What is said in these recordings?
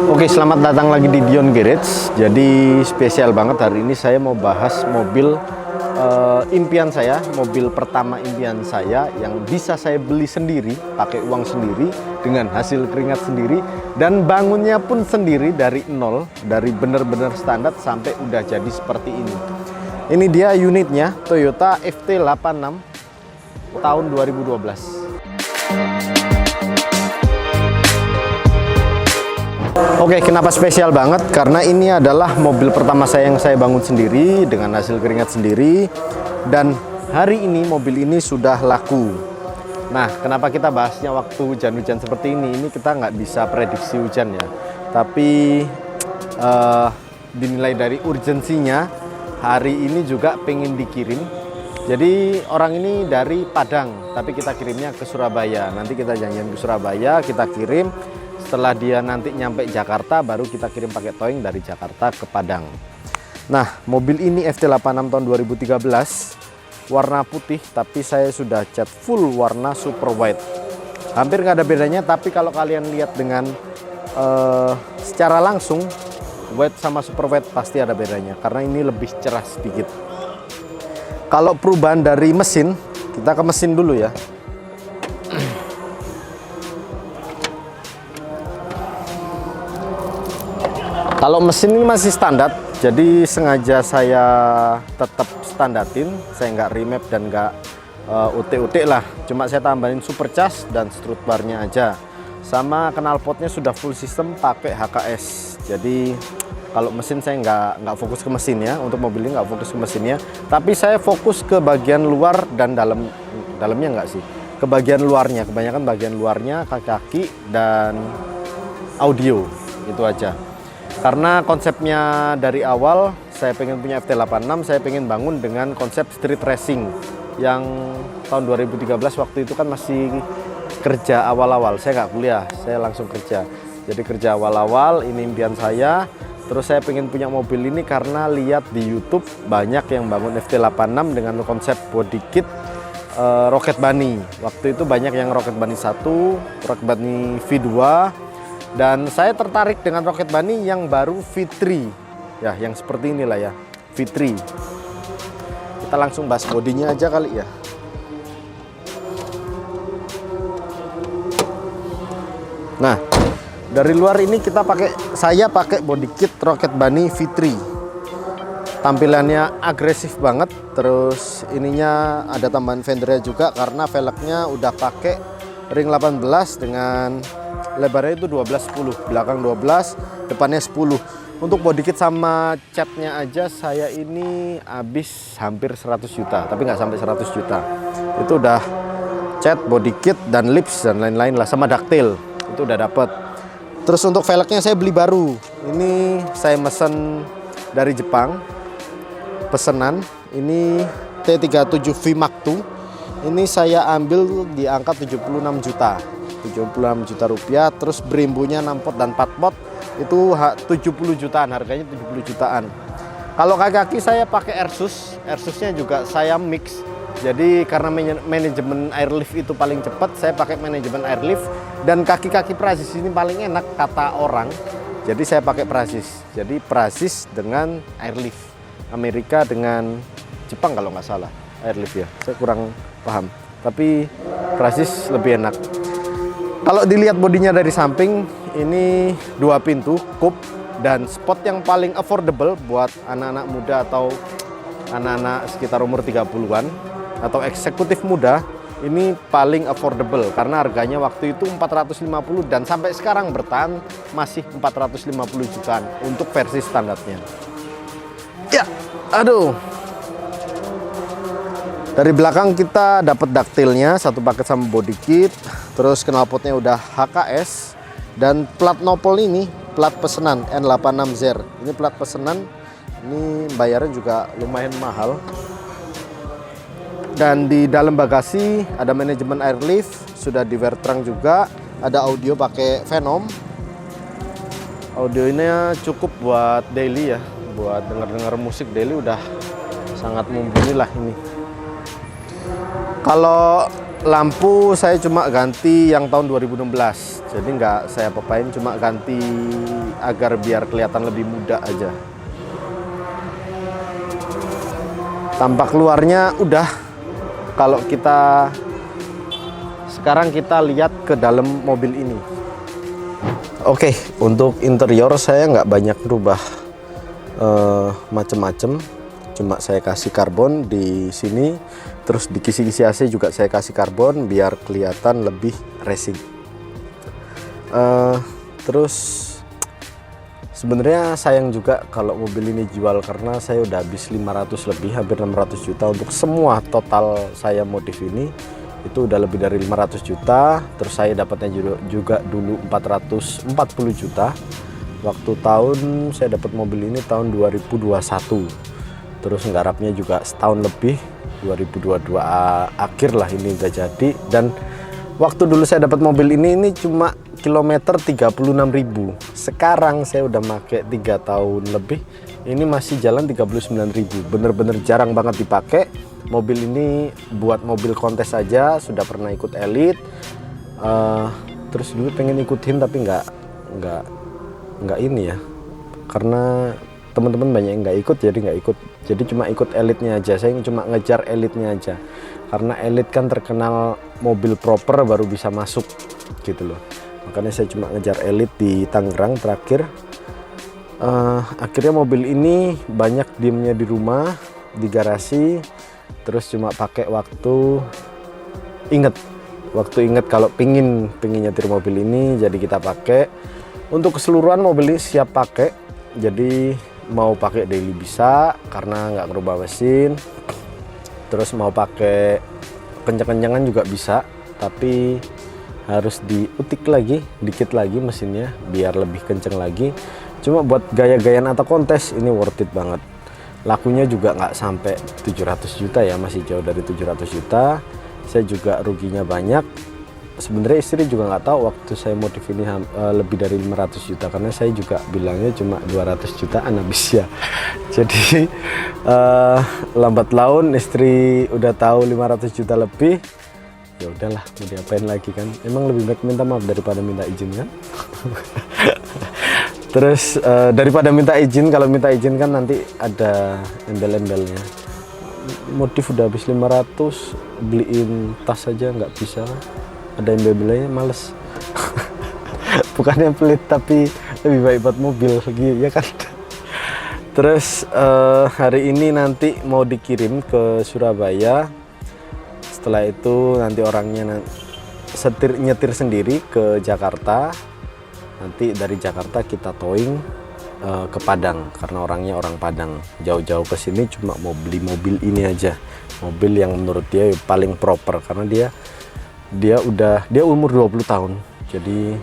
Oke, selamat datang lagi di Dion Garage. Jadi spesial banget hari ini saya mau bahas mobil impian saya, mobil pertama impian saya yang bisa saya beli sendiri, pakai uang sendiri, dengan hasil keringat sendiri, dan bangunnya pun sendiri dari nol, dari benar-benar standar sampai udah jadi seperti ini. Ini dia unitnya, Toyota FT86 tahun 2012. Oke, kenapa spesial banget? Karena ini adalah mobil pertama saya yang saya bangun sendiri dengan hasil keringat sendiri, dan hari ini mobil ini sudah laku. Nah, kenapa kita bahasnya waktu hujan-hujan seperti ini? Ini kita nggak bisa prediksi hujan ya, tapi dinilai dari urgensinya hari ini juga pengen dikirim. Jadi orang ini dari Padang, tapi kita kirimnya ke Surabaya. Nanti kita janjian ke Surabaya, kita kirim. Setelah dia nanti nyampe Jakarta, baru kita kirim pakai towing dari Jakarta ke Padang. Nah, mobil ini FT86 tahun 2013, warna putih, tapi saya sudah cat full warna super white. Hampir nggak ada bedanya, tapi kalau kalian lihat dengan secara langsung, white sama super white pasti ada bedanya, karena ini lebih cerah sedikit. Kalau perubahan dari mesin, kita ke mesin dulu ya. Kalau mesin ini masih standar, jadi sengaja saya tetap standarin, saya nggak remap dan nggak utik-utik lah. Cuma saya tambahin supercharge dan strut barnya aja. Sama knalpotnya sudah full system pakai HKS. Jadi kalau mesin saya nggak fokus ke mesinnya, untuk mobil ini nggak fokus ke mesinnya. Tapi saya fokus ke bagian luar dan dalamnya nggak sih. Ke bagian luarnya, kebanyakan bagian luarnya, kaki-kaki dan audio, itu aja. Karena konsepnya dari awal saya pengen punya FT86, saya pengen bangun dengan konsep street racing yang tahun 2013 waktu itu kan masih kerja awal-awal. Saya nggak kuliah, saya langsung kerja. Jadi kerja awal-awal, ini impian saya. Terus saya pengen punya mobil ini karena lihat di YouTube banyak yang bangun FT86 dengan konsep body kit Rocket Bunny. Waktu itu banyak yang Rocket Bunny 1, Rocket Bunny V2. Dan saya tertarik dengan Rocket Bunny yang baru V3 ya, yang seperti inilah ya, V3. Kita langsung bahas bodinya aja kali ya. Nah, dari luar ini saya pakai body kit Rocket Bunny V3. Tampilannya agresif banget. Terus ininya ada tambahan fendernya juga karena velgnya udah pakai ring 18 dengan lebarnya itu 12-10, belakang 12, depannya 10. Untuk body kit sama catnya aja saya ini habis hampir 100 juta, tapi nggak sampai 100 juta. Itu udah cat, body kit, dan lips, dan lain-lain lah, sama ductile, itu udah dapet. Terus untuk velgnya saya beli baru. Ini saya mesen dari Jepang, pesenan. Ini T37 V Mark II. Ini saya ambil di angka 76 juta. 76 juta rupiah. Terus brembonya 6 pot dan 4 pot itu 70 jutaan, harganya 70 jutaan. Kalau kaki-kaki saya pakai Airsusnya juga saya mix. Jadi karena manajemen airlift itu paling cepat, saya pakai manajemen airlift, dan kaki-kaki Prazis ini paling enak kata orang. Jadi saya pakai Prazis. Jadi Prazis dengan airlift, Amerika dengan Jepang kalau nggak salah airlift ya. Saya kurang paham. Tapi Prazis lebih enak. Kalau dilihat bodinya dari samping, ini 2 pintu, coupe, dan spot yang paling affordable buat anak-anak muda atau anak-anak sekitar umur 30-an atau eksekutif muda, ini paling affordable karena harganya waktu itu 450 dan sampai sekarang bertahan masih 450 jutaan untuk versi standarnya. Ya, aduh. Dari belakang kita dapat ductile-nya satu paket sama body kit. Terus knalpotnya udah HKS, dan plat nopol ini plat pesanan N86ZR. Ini plat pesanan, ini bayarnya juga lumayan mahal. Dan di dalam bagasi ada manajemen airlift, sudah di Vertrang juga, ada audio pakai Venom. Audionya cukup buat daily ya, buat denger-denger musik daily udah sangat mumpuni lah ini. Kalau lampu saya cuma ganti yang tahun 2016. Jadi nggak saya apa-apain, cuma ganti agar biar kelihatan lebih muda aja. Tampak luarnya udah. Kalau kita sekarang kita lihat ke dalam mobil ini. Oke, untuk interior saya nggak banyak rubah macem-macem. Cuma saya kasih karbon di sini, terus di kisi-kisi AC juga saya kasih karbon biar kelihatan lebih racing. Terus sebenarnya sayang juga kalau mobil ini jual, karena saya udah habis 500 lebih, hampir 600 juta untuk semua total saya modif ini. Itu udah lebih dari 500 juta. Terus saya dapatnya juga dulu 440 juta. Waktu saya dapat mobil ini tahun 2021. Terus nggarapnya juga setahun lebih, 2022 akhir lah ini udah jadi. Dan waktu dulu saya dapat mobil ini cuma kilometer 36.000. Sekarang saya udah pakai 3 tahun lebih, ini masih jalan 39.000. Bener-bener jarang banget dipakai. Mobil ini buat mobil kontes aja, sudah pernah ikut elit. Terus dulu pengen ikutin tapi nggak ini ya, karena teman-teman banyak yang nggak ikut, jadi nggak ikut. Jadi cuma ikut elitnya aja. Saya cuma ngejar elitnya aja, karena elit kan terkenal mobil proper baru bisa masuk gitu loh. Makanya saya cuma ngejar elit di Tangerang terakhir. Akhirnya mobil ini banyak diemnya di rumah, di garasi. Terus cuma pakai waktu inget kalau pingin nyetir mobil ini, jadi kita pakai. Untuk keseluruhan mobil ini siap pakai, jadi mau pakai daily bisa karena nggak ngerubah mesin. Terus mau pakai kencang-kencangan juga bisa, tapi harus diutik lagi dikit lagi mesinnya biar lebih kenceng lagi. Cuma buat gaya-gayaan atau kontes ini worth it banget. Lakunya juga nggak sampai 700 juta ya, masih jauh dari 700 juta. Saya juga ruginya banyak. Sebenarnya istri juga nggak tahu waktu saya modif ini lebih dari 500 juta, karena saya juga bilangnya cuma 200 jutaan habis ya. Jadi lambat laun istri udah tahu 500 juta lebih, ya udahlah, mau diapain lagi kan. Emang lebih baik minta maaf daripada minta izin kan. Terus daripada minta izin, kalau minta izin kan nanti ada embel-embelnya. Modif udah habis 500, beliin tas aja nggak bisa, ada embel-embelnya, males. Bukannya pelit tapi lebih baik buat mobil lagi ya kan. Terus hari ini nanti mau dikirim ke Surabaya. Setelah itu nanti orangnya nyetir sendiri ke Jakarta. Nanti dari Jakarta kita towing ke Padang, karena orangnya orang Padang. Jauh-jauh ke sini cuma mau beli mobil ini aja. Mobil yang menurut dia paling proper, karena dia umur 20 tahun. Jadi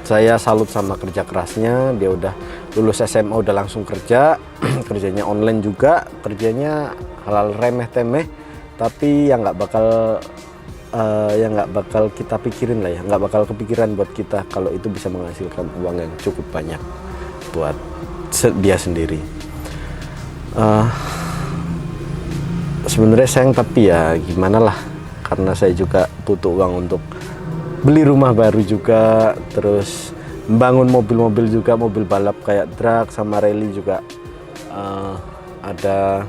saya salut sama kerja kerasnya. Dia udah lulus SMA udah langsung kerja. Kerjanya online juga, kerjanya halal remeh temeh, tapi yang nggak bakal kita pikirin lah ya, nggak bakal kepikiran buat kita kalau itu bisa menghasilkan uang yang cukup banyak buat dia sendiri. Sebenarnya sayang, tapi ya gimana lah, karena saya juga butuh uang untuk beli rumah baru juga, terus membangun mobil-mobil juga, mobil balap kayak drag sama rally juga. Ada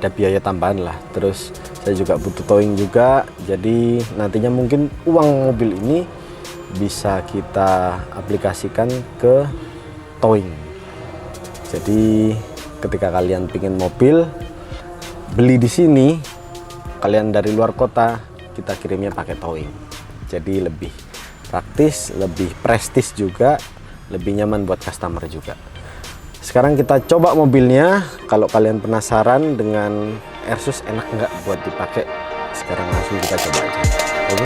biaya tambahan lah. Terus saya juga butuh towing juga, jadi nantinya mungkin uang mobil ini bisa kita aplikasikan ke towing. Jadi ketika kalian pingin mobil, beli di sini, kalian dari luar kota, kita kirimnya pakai towing. Jadi lebih praktis, lebih prestis juga, lebih nyaman buat customer juga. Sekarang kita coba mobilnya. Kalau kalian penasaran dengan Airsus enak nggak buat dipakai, sekarang langsung kita coba aja. Oke?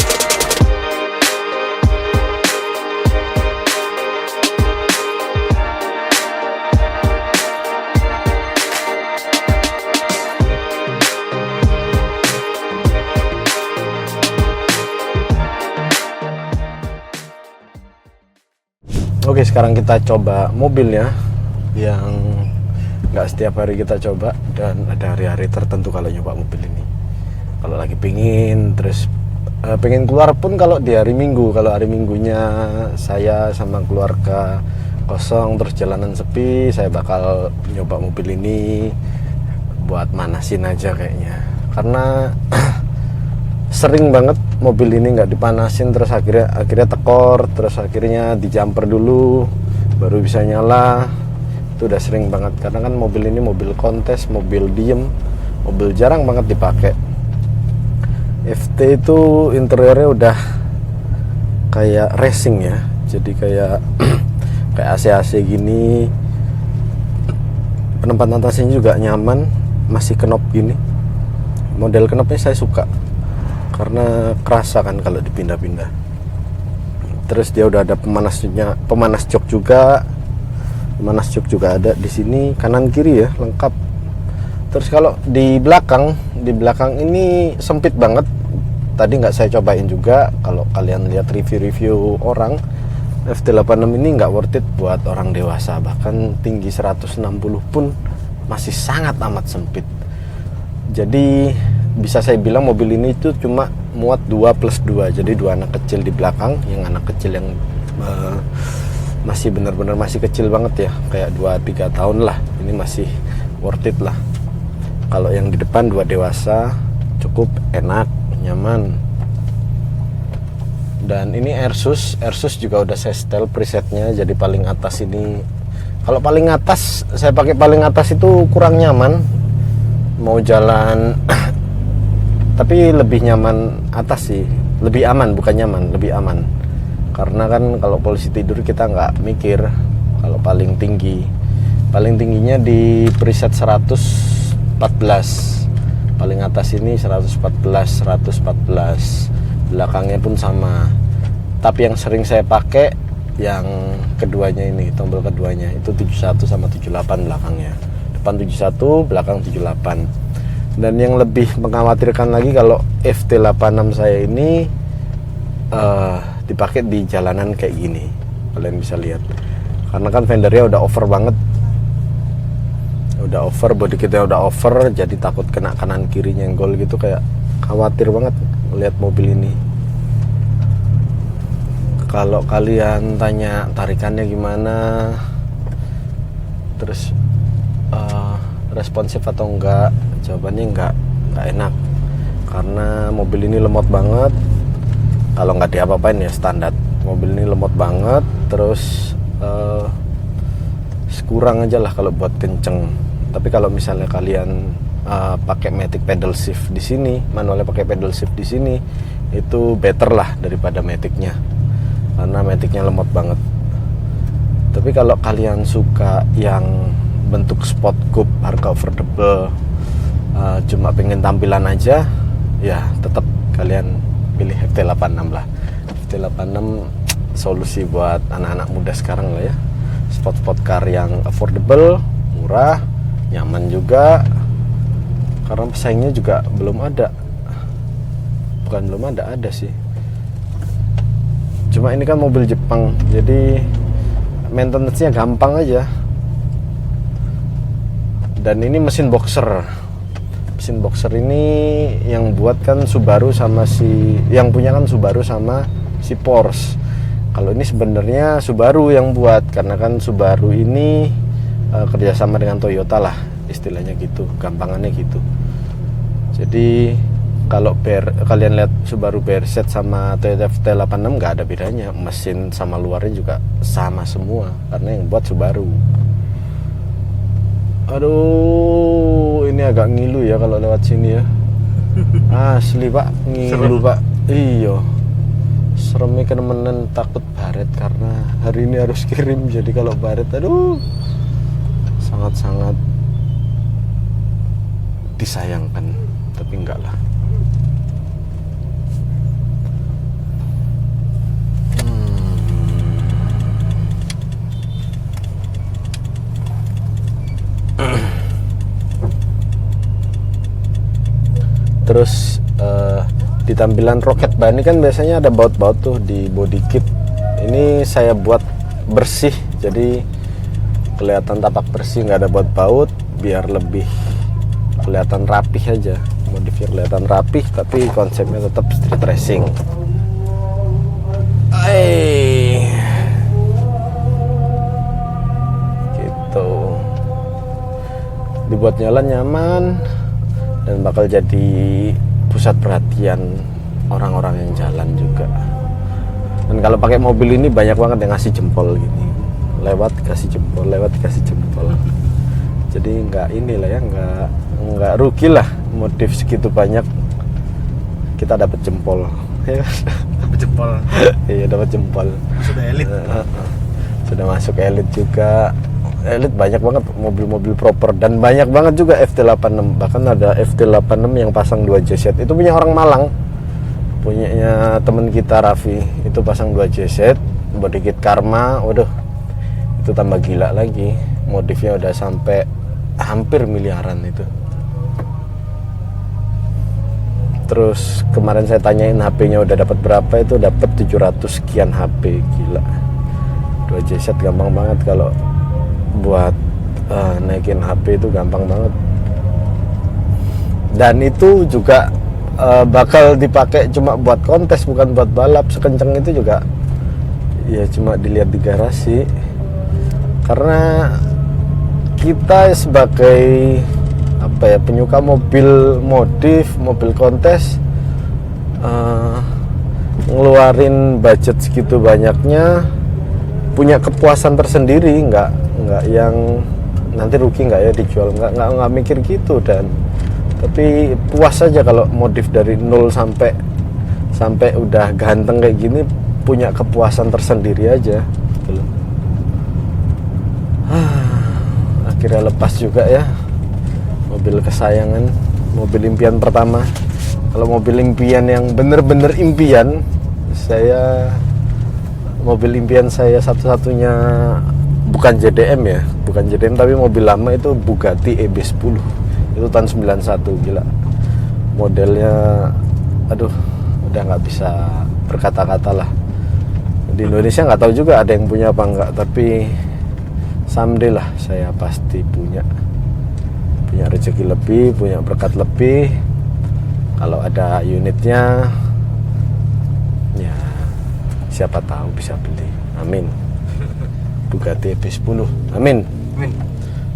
Oke, sekarang kita coba mobilnya yang nggak setiap hari kita coba, dan ada hari-hari tertentu kalau nyoba mobil ini. Kalau lagi pingin, terus pengen keluar pun kalau di hari Minggu. Kalau hari Minggunya saya sama keluarga kosong terus jalanan sepi, saya bakal nyoba mobil ini buat manasin aja kayaknya. Karena sering banget mobil ini nggak dipanasin, terus akhirnya tekor, terus akhirnya di jumper dulu baru bisa nyala. Itu udah sering banget, karena kan mobil ini mobil kontes, mobil diem, mobil jarang banget dipakai. FT itu interiornya udah kayak racing ya, jadi kayak kayak AC gini. Penempatan atasnya juga nyaman, masih knob gini. Model knobnya saya suka karena kerasa kan kalau dipindah-pindah. Terus dia udah ada pemanas jok juga. Pemanas jok juga ada di sini, kanan kiri ya, lengkap. Terus kalau di belakang ini sempit banget. Tadi nggak saya cobain juga. Kalau kalian lihat review orang, FT86 ini nggak worth it buat orang dewasa. Bahkan tinggi 160 pun masih sangat amat sempit. Jadi bisa saya bilang mobil ini itu cuma muat 2+2. Jadi 2 anak kecil di belakang. Yang anak kecil yang masih benar-benar masih kecil banget ya, kayak 2-3 tahun lah. Ini masih worth it lah. Kalau yang di depan 2 dewasa cukup enak, nyaman. Dan ini Airsus juga udah saya setel presetnya. Jadi paling atas ini, kalau paling atas saya pakai paling atas itu kurang nyaman mau jalan. Tapi lebih nyaman atas sih, lebih aman, bukan nyaman, lebih aman. Karena kan kalau posisi tidur kita nggak mikir. Kalau paling tingginya di preset 114, paling atas ini 114, belakangnya pun sama. Tapi yang sering saya pakai yang keduanya ini, tombol keduanya itu 71 sama 78 belakangnya. Depan 71, belakang 78. Dan yang lebih mengkhawatirkan lagi kalau FT86 saya ini dipakai di jalanan kayak gini. Kalian bisa lihat, karena kan fendernya udah over banget, udah over, body kitnya udah over, jadi takut kena kanan kiri nyenggol gitu. Kayak khawatir banget melihat mobil ini. Kalau kalian tanya tarikannya gimana, terus responsif atau enggak, jawabannya enggak enak. Karena mobil ini lemot banget. Kalau nggak diapa-apain ya standar, mobil ini lemot banget. Terus kurang aja lah kalau buat kenceng. Tapi kalau misalnya kalian pakai matic pedal shift di sini, manualnya pakai pedal shift di sini, itu better lah daripada maticnya, karena maticnya lemot banget. Tapi kalau kalian suka yang bentuk sport coupe, harga affordable, cuma pengen tampilan aja, ya tetap kalian pilih FT86 lah. FT86 solusi buat anak-anak muda sekarang lah ya. Sport car yang affordable, murah, nyaman juga. Karena pesaingnya juga belum ada. Bukan belum ada sih. Cuma ini kan mobil Jepang, jadi maintenance-nya gampang aja. Dan ini mesin boxer. Mesin boxer ini yang buat kan Subaru sama yang punya kan Subaru sama si Porsche. Kalau ini sebenarnya Subaru yang buat, karena kan Subaru ini kerjasama dengan Toyota lah, istilahnya gitu, gampangannya gitu. Jadi kalau kalian lihat Subaru Berset sama Toyota FT86 nggak ada bedanya, mesin sama luarnya juga sama semua, karena yang buat Subaru. Aduh, ini agak ngilu ya kalau lewat sini ya. Asli pak, ngilu pak. Iya, seremnya kenemenan, takut baret karena hari ini harus kirim. Jadi kalau baret, aduh, sangat-sangat disayangkan. Tapi enggak lah. Terus di tampilan roket ban ini kan biasanya ada baut-baut tuh di body kit. Ini saya buat bersih, jadi kelihatan tapak bersih, nggak ada baut-baut, biar lebih kelihatan rapih aja modifnya kelihatan rapih tapi konsepnya tetap street racing. Gitu, dibuat jalan nyaman dan bakal jadi pusat perhatian orang-orang yang jalan juga. Dan kalau pakai mobil ini banyak banget yang ngasih jempol gini, lewat kasih jempol, lewat kasih jempol. Jadi nggak inilah ya, nggak rugi lah modif segitu banyak, kita dapat jempol. Dapat jempol. Iya, dapat jempol. Sudah elit. Sudah masuk elit juga. Elit banyak banget mobil-mobil proper dan banyak banget juga FT86. Bahkan ada FT86 yang pasang 2 JZ. Itu punya orang Malang. Punyanya temen kita Raffi. Itu pasang 2 JZ, body kit Karma. Waduh, itu tambah gila lagi. Modifnya udah sampai hampir miliaran itu. Terus kemarin saya tanyain HP-nya udah dapat berapa, itu dapat 700 sekian HP, gila. 2 JZ gampang banget kalau buat naikin HP itu gampang banget. Dan itu juga bakal dipakai cuma buat kontes, bukan buat balap. Sekencang itu juga ya cuma dilihat di garasi. Karena kita sebagai penyuka mobil modif, mobil kontes, ngeluarin budget segitu banyaknya, punya kepuasan tersendiri, nggak yang nanti rugi nggak ya dijual, nggak mikir gitu. Dan tapi puas aja kalau modif dari 0 sampai udah ganteng kayak gini, punya kepuasan tersendiri aja gitu. Akhirnya lepas juga ya mobil kesayangan, mobil impian pertama. Kalau mobil impian yang bener-bener impian, mobil impian saya satu-satunya bukan JDM ya, bukan JDM tapi mobil lama itu Bugatti EB10. Itu tahun 91, gila. Modelnya, aduh, udah nggak bisa berkata-kata lah. Di Indonesia nggak tahu juga ada yang punya apa enggak, tapi someday lah saya pasti punya rezeki lebih, punya berkat lebih. Kalau ada unitnya, ya siapa tahu bisa beli. Amin. Bugatti EB10, amin. Amin.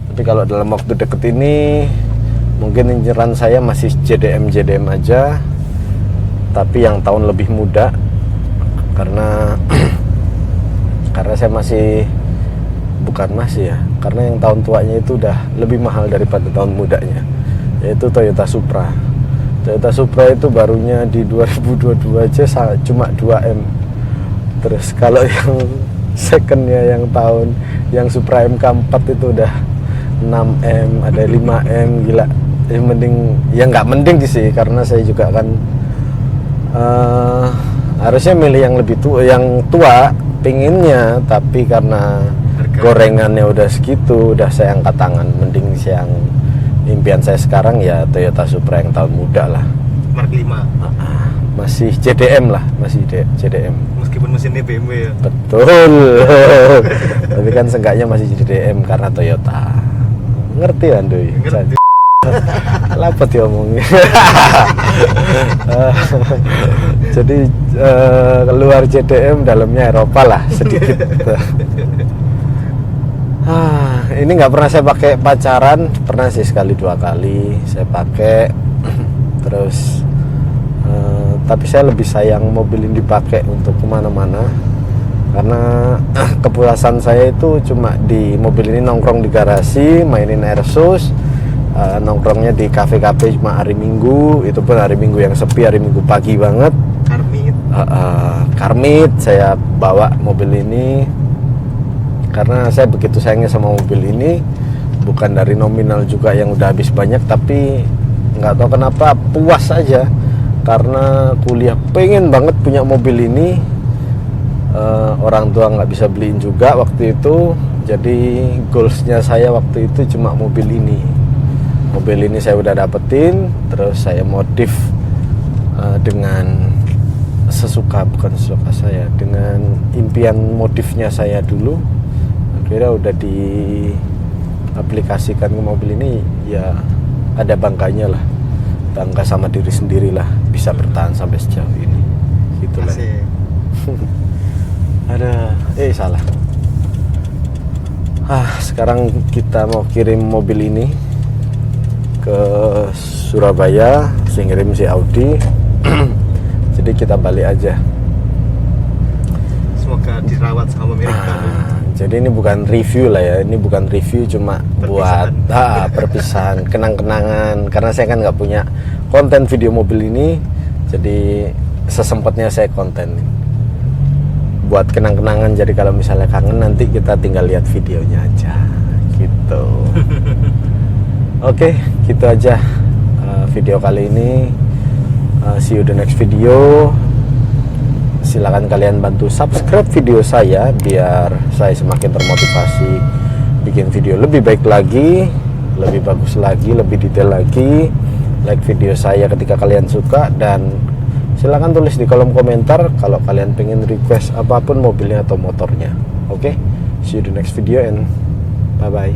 Tapi kalau dalam waktu deket ini mungkin inceran saya masih JDM aja, tapi yang tahun lebih muda, karena saya masih, bukan masih ya, karena yang tahun tuanya itu udah lebih mahal daripada tahun mudanya, yaitu Toyota Supra. Toyota Supra itu barunya di 2022 aja cuma 2M. Terus kalau yang secondnya yang Supra MK4 itu udah 6M, ada 5M, gila. Ya mending, ya nggak mending sih, karena saya juga kan harusnya milih yang lebih tua, pinginnya, tapi karena gorengannya udah segitu, udah saya angkat tangan. Mending yang impian saya sekarang ya Toyota Supra yang tahun muda lah, Mark 5. masih JDM lah, masih JDM. Meskipun mesinnya BMW ya. Betul. Tapi kan seenggaknya masih JDM karena Toyota. Ngerti kan Doi? Ngerti. Apa diomongin? Jadi keluar JDM, dalamnya Eropa lah sedikit. Ini nggak pernah saya pakai pacaran, pernah sih sekali 2 kali saya pakai. Terus tapi saya lebih sayang mobil ini dipakai untuk kemana-mana, karena kepuasan saya itu cuma di mobil ini nongkrong di garasi, mainin airsus, nongkrongnya di kafe-kafe cuma hari Minggu, itu pun hari Minggu yang sepi, hari Minggu pagi banget. Karmit saya bawa mobil ini karena saya begitu sayangnya sama mobil ini. Bukan dari nominal juga yang udah habis banyak, tapi nggak tahu kenapa puas aja. Karena kuliah pengen banget punya mobil ini, orang tua nggak bisa beliin juga waktu itu. Jadi goalsnya saya waktu itu cuma mobil ini. Mobil ini saya udah dapetin, terus saya modif dengan bukan sesuka saya, dengan impian modifnya saya dulu. Akhirnya udah diaplikasikan ke mobil ini, ya ada bangkanya lah. bangga sama diri sendiri lah bisa bertahan sampai sejauh ini gitu lah. Asik. Ada salah. Sekarang kita mau kirim mobil ini ke Surabaya, saya ngirim si Audi. Jadi kita balik aja. Semoga dirawat sama Amerika. Jadi ini bukan review lah ya, ini bukan review, cuma buat perpisahan, kenang-kenangan. Karena saya kan nggak punya konten video mobil ini, jadi sesempatnya saya konten buat kenang-kenangan. Jadi kalau misalnya kangen nanti kita tinggal lihat videonya aja gitu. Oke, gitu aja video kali ini. See you the next video. Silakan kalian bantu subscribe video saya biar saya semakin termotivasi bikin video lebih baik lagi, lebih bagus lagi, lebih detail lagi. Like video saya ketika kalian suka, dan silakan tulis di kolom komentar kalau kalian pengen request apapun mobilnya atau motornya. Oke, see you the next video and bye bye.